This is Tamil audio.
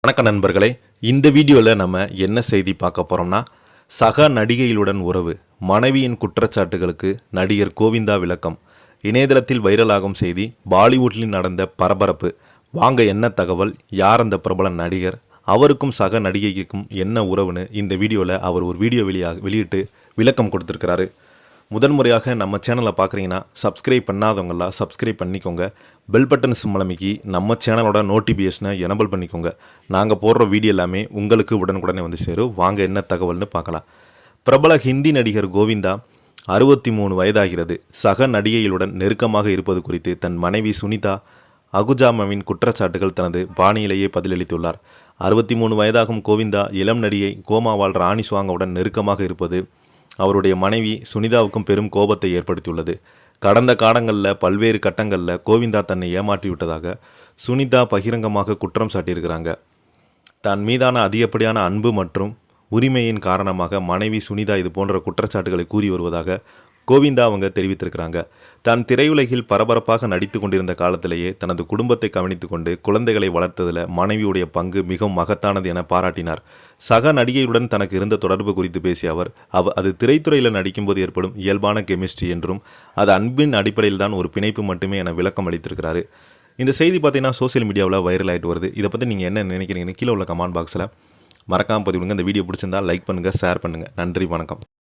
வணக்கம் நண்பர்களே, இந்த வீடியோவில் நம்ம என்ன செய்தி பார்க்க போகிறோம்னா, சக நடிகைகளுடன் உறவு, மனைவியின் குற்றச்சாட்டுகளுக்கு நடிகர் கோவிந்தா விளக்கம், இணையதளத்தில் வைரலாகும் செய்தி, பாலிவுட்டில் நடந்த பரபரப்பு, வாங்க என்ன தகவல், யார் அந்த பிரபல நடிகர், அவருக்கும் சக நடிகைக்கும் என்ன உறவுன்னு இந்த வீடியோவில் அவர் ஒரு வீடியோ வெளியிட்டு விளக்கம் கொடுத்துருக்கிறாரு. முதன்முறையாக நம்ம சேனலை பார்க்குறீங்கன்னா சப்ஸ்கிரைப் பண்ணாதவங்களாம் சப்ஸ்கிரைப் பண்ணிக்கோங்க. பெல் பட்டன் சிம்பல் அமைக்கி நம்ம சேனலோட நோட்டிஃபிகேஷனை எனபிள் பண்ணிக்கோங்க. நாங்கள் போடுற வீடியோ எல்லாமே உங்களுக்கு உடனுக்குடனே வந்து சேரும். வாங்க என்ன தகவல்னு பார்க்கலாம். பிரபல ஹிந்தி நடிகர் கோவிந்தா 63 வயதாகிறது. சக நடிகைகளுடன் நெருக்கமாக இருப்பது குறித்து தன் மனைவி சுனிதா அகுஜாமாவின் குற்றச்சாட்டுகள் தனது பாணியிலேயே பதிலளித்துள்ளார். 63 வயதாகும் கோவிந்தா இளம் நடிகை கோமாவால் ராணி சுவாங்கவுடன் நெருக்கமாக இருப்பது அவருடைய மனைவி சுனிதாவுக்கும் பெரும் கோபத்தை ஏற்படுத்தியுள்ளது. கடந்த காலங்களில் பல்வேறு கட்டங்களில் கோவிந்தா தன்னை ஏமாற்றிவிட்டதாக சுனிதா பகிரங்கமாக குற்றம் சாட்டியிருக்கிறாங்க. தன் மீதான அதிகப்படியான அன்பு மற்றும் உரிமையின் காரணமாக மனைவி சுனிதா இது போன்ற குற்றச்சாட்டுகளை கூறி வருவதாக கோவிந்தா அவங்க தெரிவித்திருக்கிறாங்க. தான் திரையுலகில் பரபரப்பாக நடித்து கொண்டிருந்த காலத்திலேயே தனது குடும்பத்தை கவனித்து கொண்டு குழந்தைகளை வளர்த்ததில் மனைவியுடைய பங்கு மிகவும் மகத்தானது என பாராட்டினார். சக நடிகையுடன் தனக்கு இருந்த தொடர்பு குறித்து பேசிய அவர் அது திரைத்துறையில் நடிக்கும்போது ஏற்படும் இயல்பான கெமிஸ்ட்ரி என்றும் அது அன்பின் அடிப்படையில் தான் ஒரு பிணைப்பு மட்டுமே என விளக்கம் அளித்திருக்கிறாரு. இந்த செய்தி பார்த்தீங்கன்னா சோசியல் மீடியாவில் வைரல் ஆகிட்டு வருது. இதை பற்றி நீங்கள் என்ன நினைக்கிறீங்கன்னு கீழே உள்ள கமெண்ட் பாக்ஸில் மறக்காமல் பதிவிடுங்க. இந்த வீடியோ பிடிச்சிருந்தால் லைக் பண்ணுங்கள், ஷேர் பண்ணுங்கள். நன்றி, வணக்கம்.